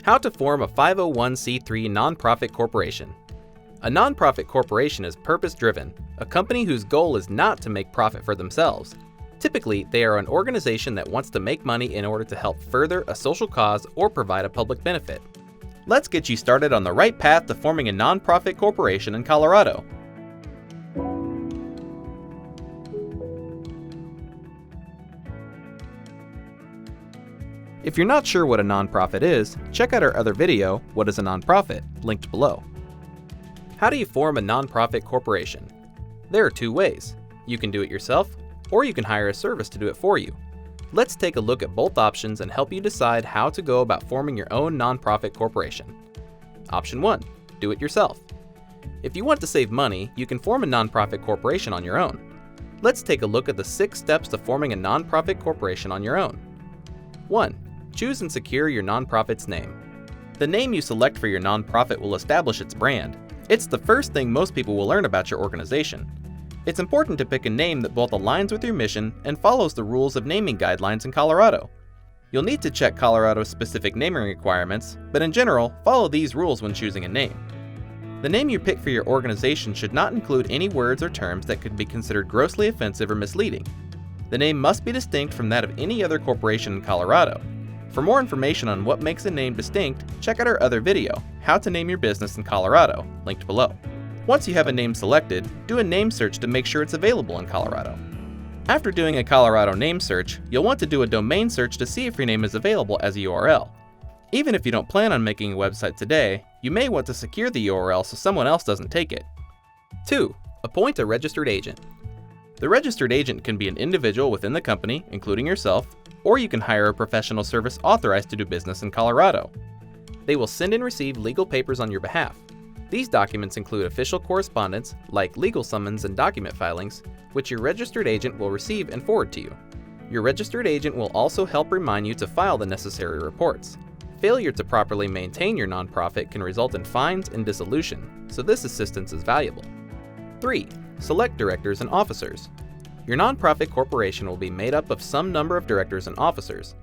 How to form a 501c3 nonprofit corporation. A nonprofit corporation is purpose-driven, a company whose goal is not to make profit for themselves. Typically, they are an organization that wants to make money in order to help further a social cause or provide a public benefit. Let's get you started on the right path to forming a nonprofit corporation in Colorado. If you're not sure what a nonprofit is, check out our other video, What is a Nonprofit?, linked below. How do you form a nonprofit corporation? There are two ways. You can do it yourself, or you can hire a service to do it for you. Let's take a look at both options and help you decide how to go about forming your own nonprofit corporation. Option 1. Do it yourself. If you want to save money, you can form a nonprofit corporation on your own. Let's take a look at the 6 steps to forming a nonprofit corporation on your own. 1. Choose and secure your nonprofit's name. The name you select for your nonprofit will establish its brand. It's the first thing most people will learn about your organization. It's important to pick a name that both aligns with your mission and follows the rules of naming guidelines in Colorado. You'll need to check Colorado's specific naming requirements, but in general, follow these rules when choosing a name. The name you pick for your organization should not include any words or terms that could be considered grossly offensive or misleading. The name must be distinct from that of any other corporation in Colorado. For more information on what makes a name distinct, check out our other video, How to Name Your Business in Colorado, linked below. Once you have a name selected, do a name search to make sure it's available in Colorado. After doing a Colorado name search, you'll want to do a domain search to see if your name is available as a URL. Even if you don't plan on making a website today, you may want to secure the URL so someone else doesn't take it. 2. Appoint a registered agent. The registered agent can be an individual within the company, including yourself, or you can hire a professional service authorized to do business in Colorado. They will send and receive legal papers on your behalf. These documents include official correspondence, like legal summons and document filings, which your registered agent will receive and forward to you. Your registered agent will also help remind you to file the necessary reports. Failure to properly maintain your nonprofit can result in fines and dissolution, so this assistance is valuable. 3. Select directors and officers. Your nonprofit corporation will be made up of some number of directors and officers.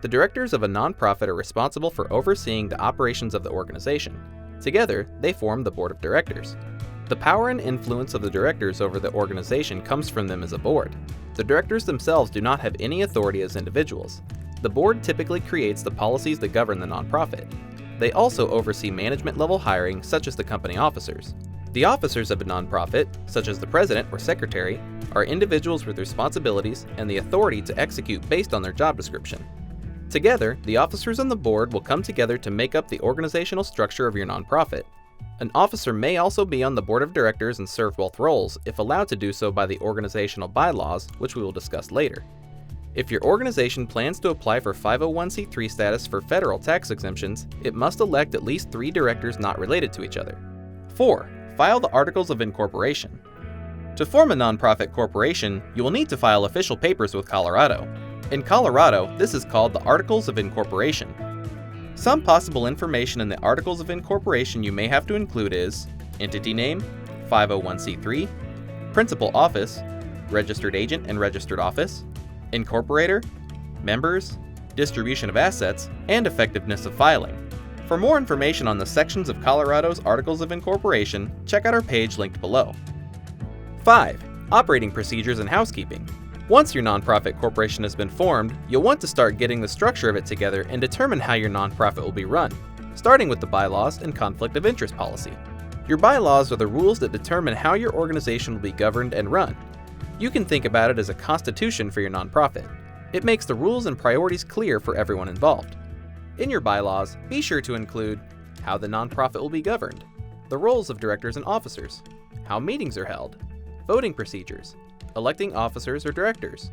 The directors of a nonprofit are responsible for overseeing the operations of the organization. Together, they form the board of directors. The power and influence of the directors over the organization comes from them as a board. The directors themselves do not have any authority as individuals. The board typically creates the policies that govern the nonprofit. They also oversee management-level hiring, such as the company officers. The officers of a nonprofit, such as the president or secretary, are individuals with responsibilities and the authority to execute based on their job description. Together, the officers on the board will come together to make up the organizational structure of your nonprofit. An officer may also be on the board of directors and serve both roles if allowed to do so by the organizational bylaws, which we will discuss later. If your organization plans to apply for 501c3 status for federal tax exemptions, it must elect at least 3 directors not related to each other. 4. File the Articles of Incorporation. To form a nonprofit corporation, you will need to file official papers with Colorado. In Colorado, this is called the Articles of Incorporation. Some possible information in the Articles of Incorporation you may have to include is entity name, 501c3, principal office, registered agent and registered office, incorporator, members, distribution of assets, and effectiveness of filing. For more information on the sections of Colorado's Articles of Incorporation, check out our page linked below. 5. Operating procedures and housekeeping. Once your nonprofit corporation has been formed, you'll want to start getting the structure of it together and determine how your nonprofit will be run, starting with the bylaws and conflict of interest policy. Your bylaws are the rules that determine how your organization will be governed and run. You can think about it as a constitution for your nonprofit. It makes the rules and priorities clear for everyone involved. In your bylaws, be sure to include how the nonprofit will be governed, the roles of directors and officers, how meetings are held, voting procedures, electing officers or directors,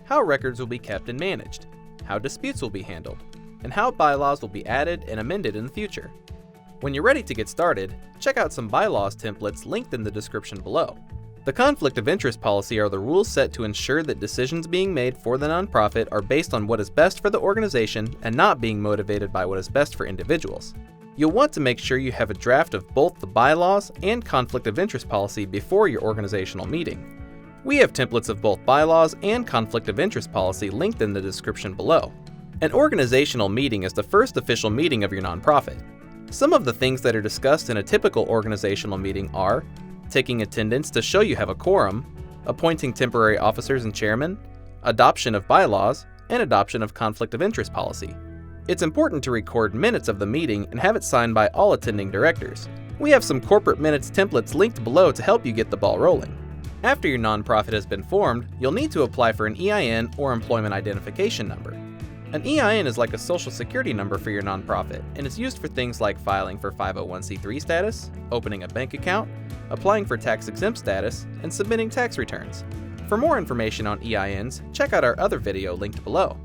how records will be kept and managed, how disputes will be handled, and how bylaws will be added and amended in the future. When you're ready to get started, check out some bylaws templates linked in the description below. The conflict of interest policy are the rules set to ensure that decisions being made for the nonprofit are based on what is best for the organization and not being motivated by what is best for individuals. You'll want to make sure you have a draft of both the bylaws and conflict of interest policy before your organizational meeting. We have templates of both bylaws and conflict of interest policy linked in the description below. An organizational meeting is the first official meeting of your nonprofit. Some of the things that are discussed in a typical organizational meeting are taking attendance to show you have a quorum, appointing temporary officers and chairmen, adoption of bylaws, and adoption of conflict of interest policy. It's important to record minutes of the meeting and have it signed by all attending directors. We have some corporate minutes templates linked below to help you get the ball rolling. After your nonprofit has been formed, you'll need to apply for an EIN or Employment Identification Number. An EIN is like a social security number for your nonprofit and is used for things like filing for 501c3 status, opening a bank account, applying for tax-exempt status, and submitting tax returns. For more information on EINs, check out our other video linked below.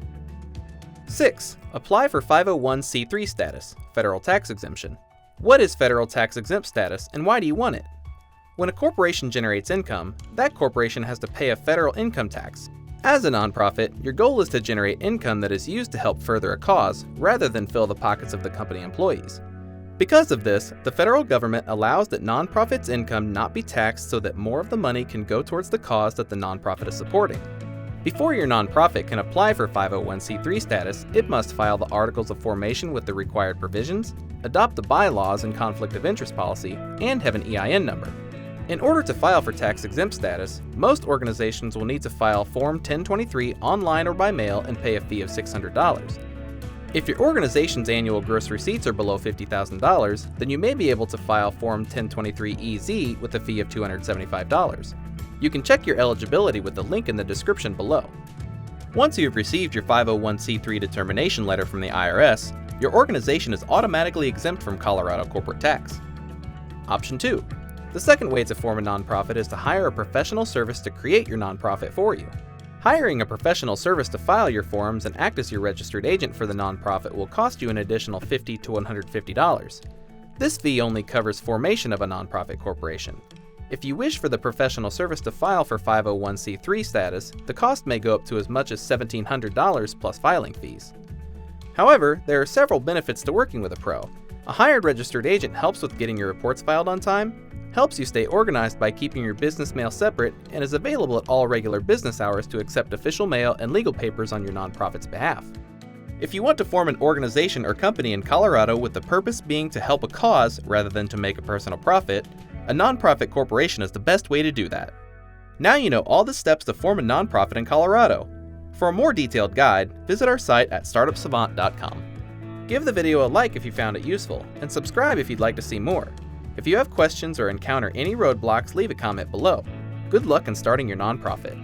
6. Apply for 501c3 status, federal tax exemption. What is federal tax exempt status and why do you want it? When a corporation generates income, that corporation has to pay a federal income tax. As a nonprofit, your goal is to generate income that is used to help further a cause rather than fill the pockets of the company employees. Because of this, the federal government allows that nonprofits' income not be taxed so that more of the money can go towards the cause that the nonprofit is supporting. Before your nonprofit can apply for 501c3 status, it must file the Articles of Formation with the required provisions, adopt the bylaws and conflict of interest policy, and have an EIN number. In order to file for tax-exempt status, most organizations will need to file Form 1023 online or by mail and pay a fee of $600. If your organization's annual gross receipts are below $50,000, then you may be able to file Form 1023-EZ with a fee of $275. You can check your eligibility with the link in the description below. Once you have received your 501c3 determination letter from the IRS, your organization is automatically exempt from Colorado corporate tax. Option 2. The second way to form a nonprofit is to hire a professional service to create your nonprofit for you. Hiring a professional service to file your forms and act as your registered agent for the nonprofit will cost you an additional $50 to $150. This fee only covers formation of a nonprofit corporation. If you wish for the professional service to file for 501c3 status, the cost may go up to as much as $1,700 plus filing fees. However, there are several benefits to working with a pro. A hired registered agent helps with getting your reports filed on time, helps you stay organized by keeping your business mail separate, and is available at all regular business hours to accept official mail and legal papers on your nonprofit's behalf. If you want to form an organization or company in Colorado with the purpose being to help a cause rather than to make a personal profit, a nonprofit corporation is the best way to do that. Now you know all the steps to form a nonprofit in Colorado. For a more detailed guide, visit our site at startupsavant.com. Give the video a like if you found it useful, and subscribe if you'd like to see more. If you have questions or encounter any roadblocks, leave a comment below. Good luck in starting your nonprofit.